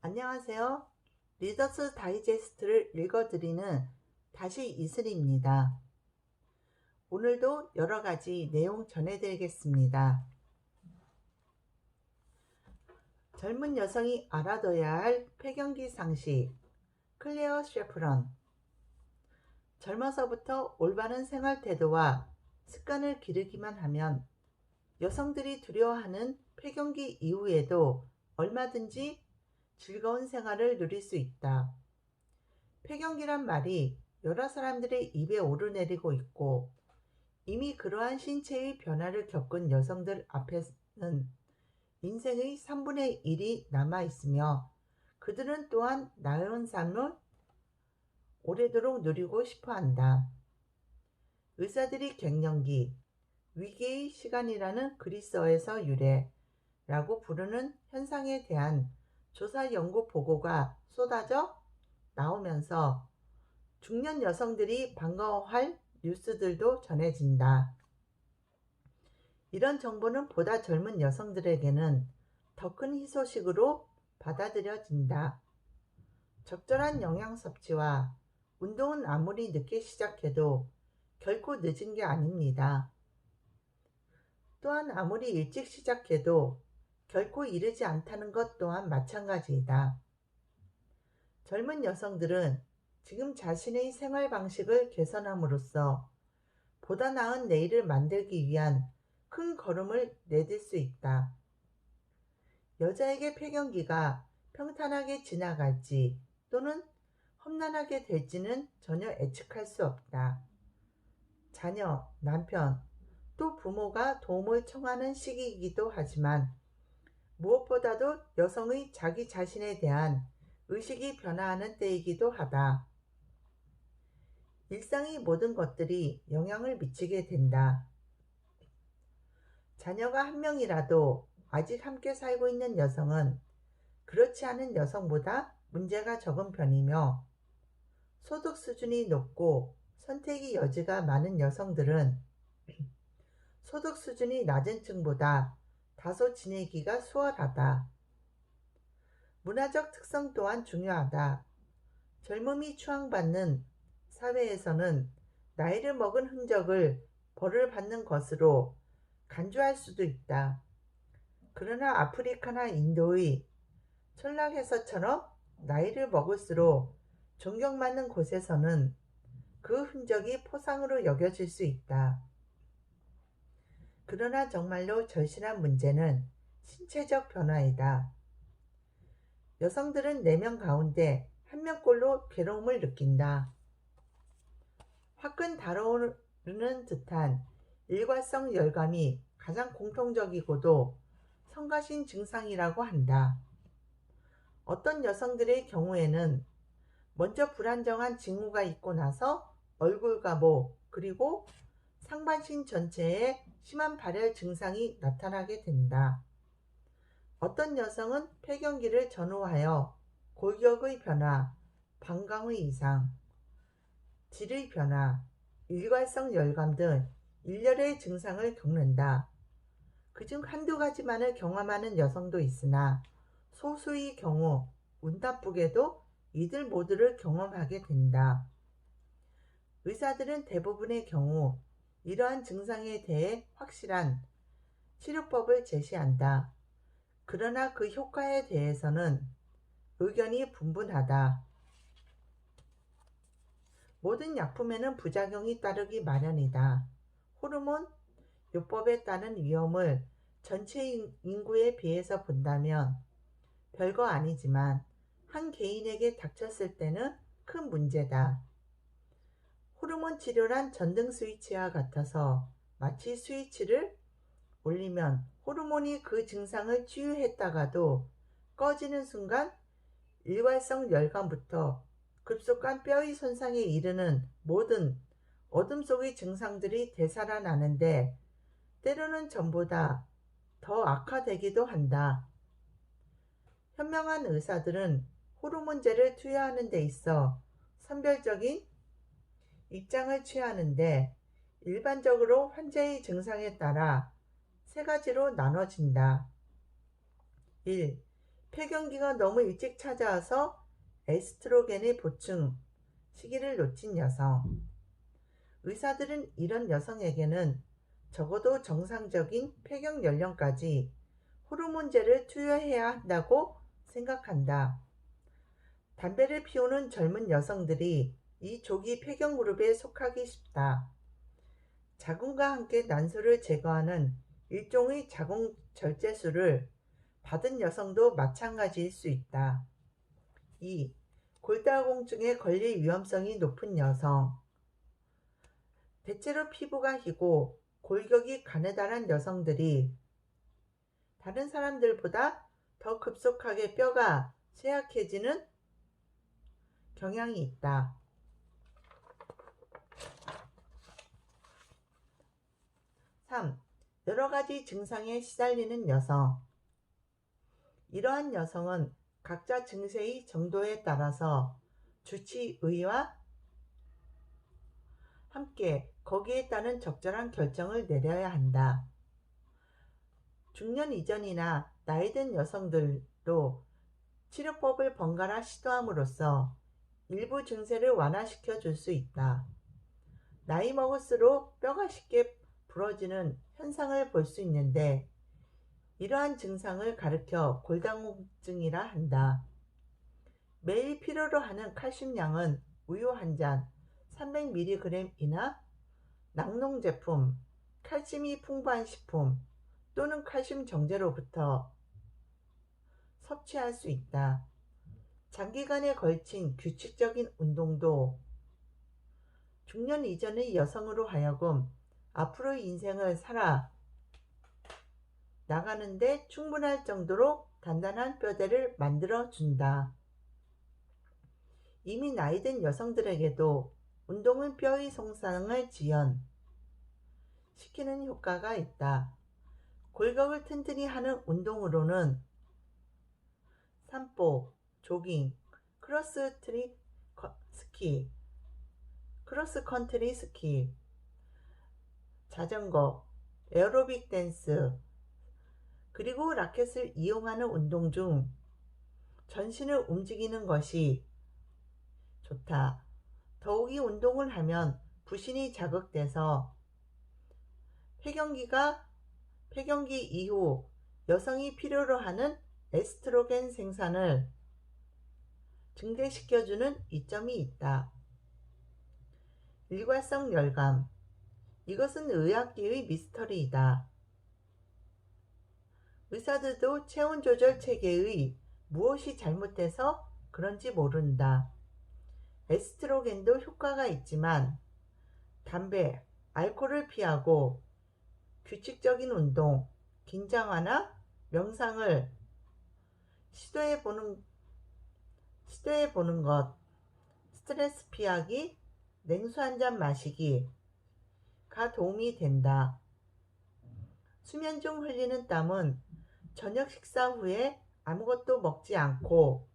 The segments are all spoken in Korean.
안녕하세요. 리더스 다이제스트를 읽어드리는 다시 이슬입니다. 오늘도 여러 가지 내용 전해드리겠습니다. 젊은 여성이 알아둬야 할 폐경기 상식. 클레어 셰프런. 젊어서부터 올바른 생활 태도와 습관을 기르기만 하면 여성들이 두려워하는 폐경기 이후에도 얼마든지 즐거운 생활을 누릴 수 있다. 폐경기란 말이 여러 사람들의 입에 오르내리고 있고 이미 그러한 신체의 변화를 겪은 여성들 앞에는 인생의 3분의 1이 남아있으며 그들은 또한 나은 삶을 오래도록 누리고 싶어 한다. 의사들이 갱년기, 위기의 시간이라는 그리스어에서 유래라고 부르는 현상에 대한 조사 연구 보고가 쏟아져 나오면서 중년 여성들이 반가워할 뉴스들도 전해진다. 이런 정보는 보다 젊은 여성들에게는 더 큰 희소식으로 받아들여진다. 적절한 영양 섭취와 운동은 아무리 늦게 시작해도 결코 늦은 게 아닙니다. 또한 아무리 일찍 시작해도 결코 이르지 않다는 것 또한 마찬가지이다. 젊은 여성들은 지금 자신의 생활 방식을 개선함으로써 보다 나은 내일을 만들기 위한 큰 걸음을 내딜 수 있다. 여자에게 폐경기가 평탄하게 지나갈지 또는 험난하게 될지는 전혀 예측할 수 없다. 자녀, 남편, 또 부모가 도움을 청하는 시기이기도 하지만 무엇보다도 여성의 자기 자신에 대한 의식이 변화하는 때이기도 하다. 일상의 모든 것들이 영향을 미치게 된다. 자녀가 한 명이라도 아직 함께 살고 있는 여성은 그렇지 않은 여성보다 문제가 적은 편이며 소득 수준이 높고 선택의 여지가 많은 여성들은 소득 수준이 낮은 층보다 다소 지내기가 수월하다. 문화적 특성 또한 중요하다. 젊음이 추앙받는 사회에서는 나이를 먹은 흔적을 벌을 받는 것으로 간주할 수도 있다. 그러나 아프리카나 인도의 천락에서처럼 나이를 먹을수록 존경받는 곳에서는 그 흔적이 포상으로 여겨질 수 있다. 그러나 정말로 절실한 문제는 신체적 변화이다. 여성들은 4명 가운데 1명꼴로 괴로움을 느낀다. 화끈 달아오르는 듯한 일괄성 열감이 가장 공통적이고도 성가신 증상이라고 한다. 어떤 여성들의 경우에는 먼저 불안정한 징후가 있고 나서 얼굴과 목 그리고 상반신 전체에 심한 발열 증상이 나타나게 된다. 어떤 여성은 폐경기를 전후하여 골격의 변화, 방광의 이상, 질의 변화, 일괄성 열감 등 일련의 증상을 겪는다. 그중 한두 가지만을 경험하는 여성도 있으나 소수의 경우 운 나쁘게도 이들 모두를 경험하게 된다. 의사들은 대부분의 경우 이러한 증상에 대해 확실한 치료법을 제시한다. 그러나 그 효과에 대해서는 의견이 분분하다. 모든 약품에는 부작용이 따르기 마련이다. 호르몬 요법에 따른 위험을 전체 인구에 비해서 본다면 별거 아니지만 한 개인에게 닥쳤을 때는 큰 문제다. 호르몬 치료란 전등 스위치와 같아서 마치 스위치를 올리면 호르몬이 그 증상을 치유했다가도 꺼지는 순간 일괄성 열감부터 급속한 뼈의 손상에 이르는 모든 어둠 속의 증상들이 되살아나는데 때로는 전보다 더 악화되기도 한다. 현명한 의사들은 호르몬제를 투여하는 데 있어 선별적인 입장을 취하는데 일반적으로 환자의 증상에 따라 3가지로 나눠진다. 1. 폐경기가 너무 일찍 찾아와서 에스트로겐의 보충 시기를 놓친 여성. 의사들은 이런 여성에게는 적어도 정상적인 폐경 연령까지 호르몬제를 투여해야 한다고 생각한다. 담배를 피우는 젊은 여성들이 이 조기 폐경 그룹에 속하기 쉽다. 자궁과 함께 난소를 제거하는 일종의 자궁 절제술을 받은 여성도 마찬가지일 수 있다. 2. 골다공증에 걸릴 위험성이 높은 여성. 대체로 피부가 희고 골격이 가느다란 여성들이 다른 사람들보다 더 급속하게 뼈가 쇠약해지는 경향이 있다. 3. 여러 가지 증상에 시달리는 여성. 이러한 여성은 각자 증세의 정도에 따라서 주치의와 함께 거기에 따른 적절한 결정을 내려야 한다. 중년 이전이나 나이든 여성들도 치료법을 번갈아 시도함으로써 일부 증세를 완화시켜 줄 수 있다. 나이 먹을수록 뼈가 쉽게 부러지는 현상을 볼 수 있는데 이러한 증상을 가리켜 골다공증이라 한다. 매일 필요로 하는 칼슘량은 우유 한 잔 300mg이나 낙농 제품, 칼슘이 풍부한 식품 또는 칼슘 정제로부터 섭취할 수 있다. 장기간에 걸친 규칙적인 운동도 중년 이전의 여성으로 하여금 앞으로의 인생을 살아 나가는데 충분할 정도로 단단한 뼈대를 만들어 준다. 이미 나이든 여성들에게도 운동은 뼈의 손상을 지연시키는 효과가 있다. 골격을 튼튼히 하는 운동으로는 산보, 조깅, 크로스컨트리 스키, 자전거, 에어로빅 댄스, 그리고 라켓을 이용하는 운동 중 전신을 움직이는 것이 좋다. 더욱이 운동을 하면 부신이 자극돼서 폐경기 이후 여성이 필요로 하는 에스트로겐 생산을 증대시켜주는 이점이 있다. 일과성 열감. 이것은 의학계의 미스터리이다. 의사들도 체온 조절 체계의 무엇이 잘못돼서 그런지 모른다. 에스트로겐도 효과가 있지만 담배, 알코올을 피하고 규칙적인 운동, 긴장 완화, 명상을 시도해 보는 것, 스트레스 피하기, 냉수 한 잔 마시기가 도움이 된다. 수면 중 흘리는 땀은 저녁 식사 후에 아무것도 먹지 않고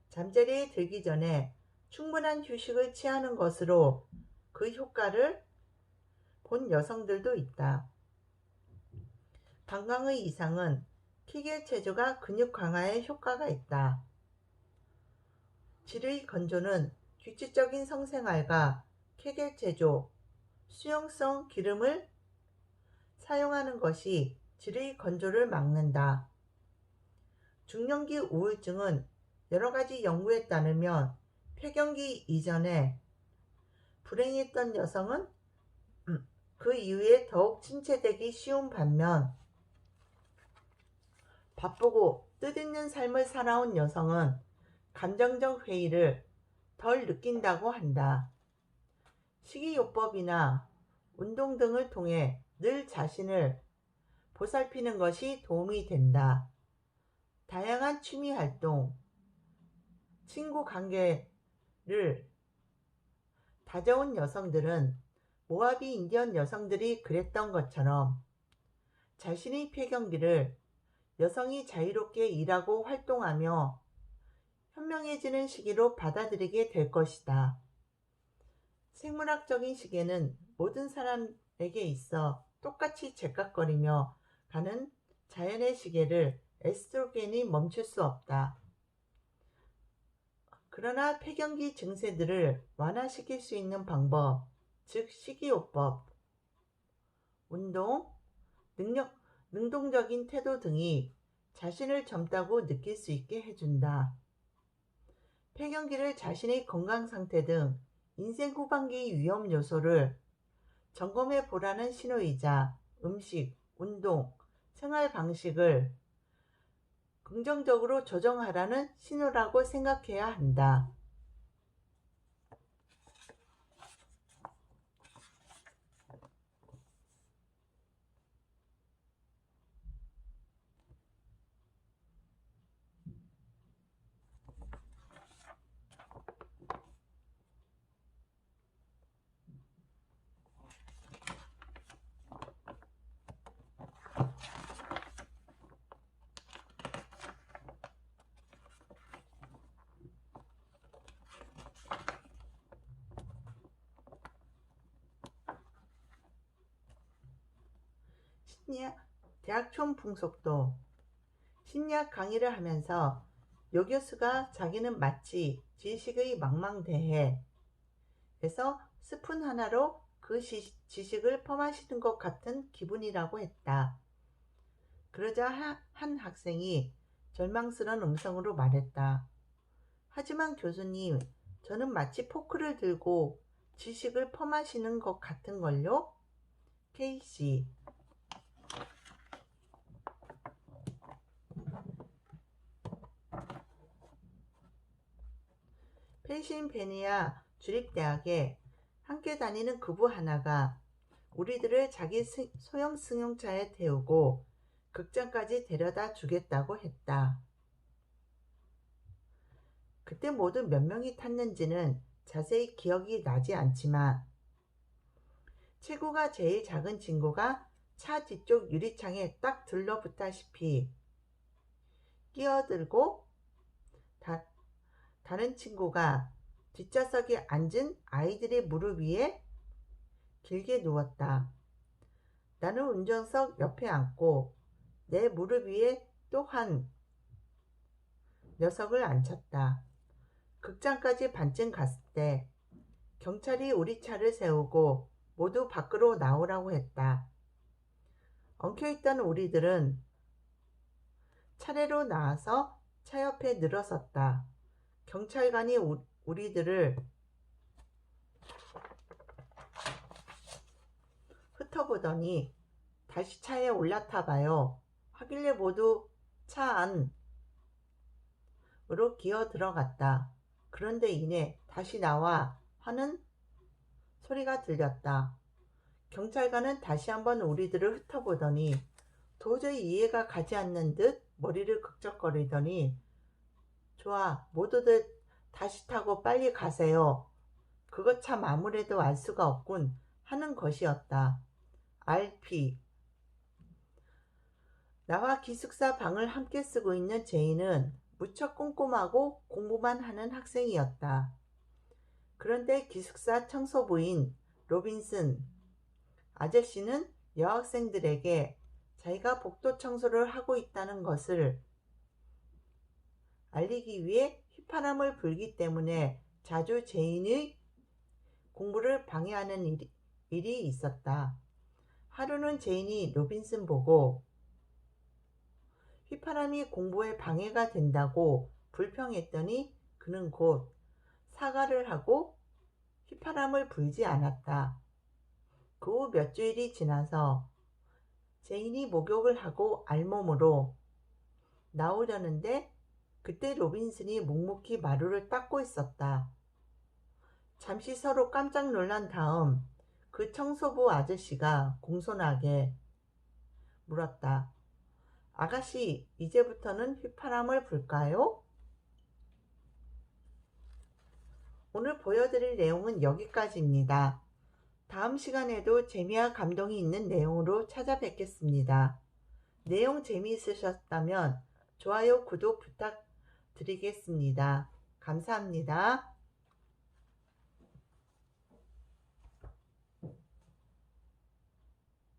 잠자리에 들기 전에 충분한 휴식을 취하는 것으로 그 효과를 본 여성들도 있다. 방광의 이상은 키겔 체조가 근육 강화에 효과가 있다. 질의 건조는 규칙적인 성생활과 케겔 체조, 수용성 기름을 사용하는 것이 질의 건조를 막는다. 중년기 우울증은 여러 가지 연구에 따르면 폐경기 이전에 불행했던 여성은 그 이후에 더욱 침체되기 쉬운 반면 바쁘고 뜻있는 삶을 살아온 여성은 감정적 회의를 덜 느낀다고 한다. 식이요법이나 운동 등을 통해 늘 자신을 보살피는 것이 도움이 된다. 다양한 취미 활동, 친구 관계를 다져온 여성들은 모하비 인디언 여성들이 그랬던 것처럼 자신의 폐경기를 여성이 자유롭게 일하고 활동하며 현명해지는 시기로 받아들이게 될 것이다. 생물학적인 시계는 모든 사람에게 있어 똑같이 제깍거리며 가는 자연의 시계를 에스트로겐이 멈출 수 없다. 그러나 폐경기 증세들을 완화시킬 수 있는 방법, 즉 식이요법, 운동, 능동적인 태도 등이 자신을 젊다고 느낄 수 있게 해준다. 폐경기를 자신의 건강 상태 등 인생 후반기 위험 요소를 점검해 보라는 신호이자 음식, 운동, 생활 방식을 긍정적으로 조정하라는 신호라고 생각해야 한다. 대학 총풍속도 심리학 강의를 하면서 요 교수가 자기는 마치 지식의 망망대해에서 스푼 하나로 그 지식을 퍼마시는 것 같은 기분이라고 했다. 그러자 한 학생이 절망스러운 음성으로 말했다. 하지만 교수님, 저는 마치 포크를 들고 지식을 퍼마시는 것 같은걸요? K씨. 펜실베니아 주립대학에 함께 다니는 그부 하나가 우리들을 자기 소형 승용차에 태우고 극장까지 데려다 주겠다고 했다. 그때 모두 몇 명이 탔는지는 자세히 기억이 나지 않지만 체구가 제일 작은 친구가 차 뒤쪽 유리창에 딱 들러붙다시피 끼어들고 다른 친구가 뒷좌석에 앉은 아이들의 무릎 위에 길게 누웠다. 나는 운전석 옆에 앉고 내 무릎 위에 또 한 녀석을 앉혔다. 극장까지 반쯤 갔을 때 경찰이 우리 차를 세우고 모두 밖으로 나오라고 했다. 엉켜있던 우리들은 차례로 나와서 차 옆에 늘어섰다. 경찰관이 우리들을 흩어보더니 다시 차에 올라타봐요 하길래 모두 차 안으로 기어 들어갔다. 그런데 이내 다시 나와 하는 소리가 들렸다. 경찰관은 다시 한번 우리들을 흩어보더니 도저히 이해가 가지 않는 듯 머리를 극적거리더니 좋아, 모두들 다시 타고 빨리 가세요. 그거 참 아무래도 알 수가 없군 하는 것이었다. RP. 나와 기숙사 방을 함께 쓰고 있는 제이는 무척 꼼꼼하고 공부만 하는 학생이었다. 그런데 기숙사 청소부인 로빈슨 아저씨는 여학생들에게 자기가 복도 청소를 하고 있다는 것을 알리기 위해 휘파람을 불기 때문에 자주 제인의 공부를 방해하는 일이 있었다. 하루는 제인이 로빈슨 보고 휘파람이 공부에 방해가 된다고 불평했더니 그는 곧 사과를 하고 휘파람을 불지 않았다. 그 후 몇 주일이 지나서 제인이 목욕을 하고 알몸으로 나오려는데 그때 로빈슨이 묵묵히 마루를 닦고 있었다. 잠시 서로 깜짝 놀란 다음 그 청소부 아저씨가 공손하게 물었다. 아가씨, 이제부터는 휘파람을 불까요? 오늘 보여드릴 내용은 여기까지입니다. 다음 시간에도 재미와 감동이 있는 내용으로 찾아뵙겠습니다. 내용 재미있으셨다면 좋아요, 구독 부탁드리겠습니다. 감사합니다.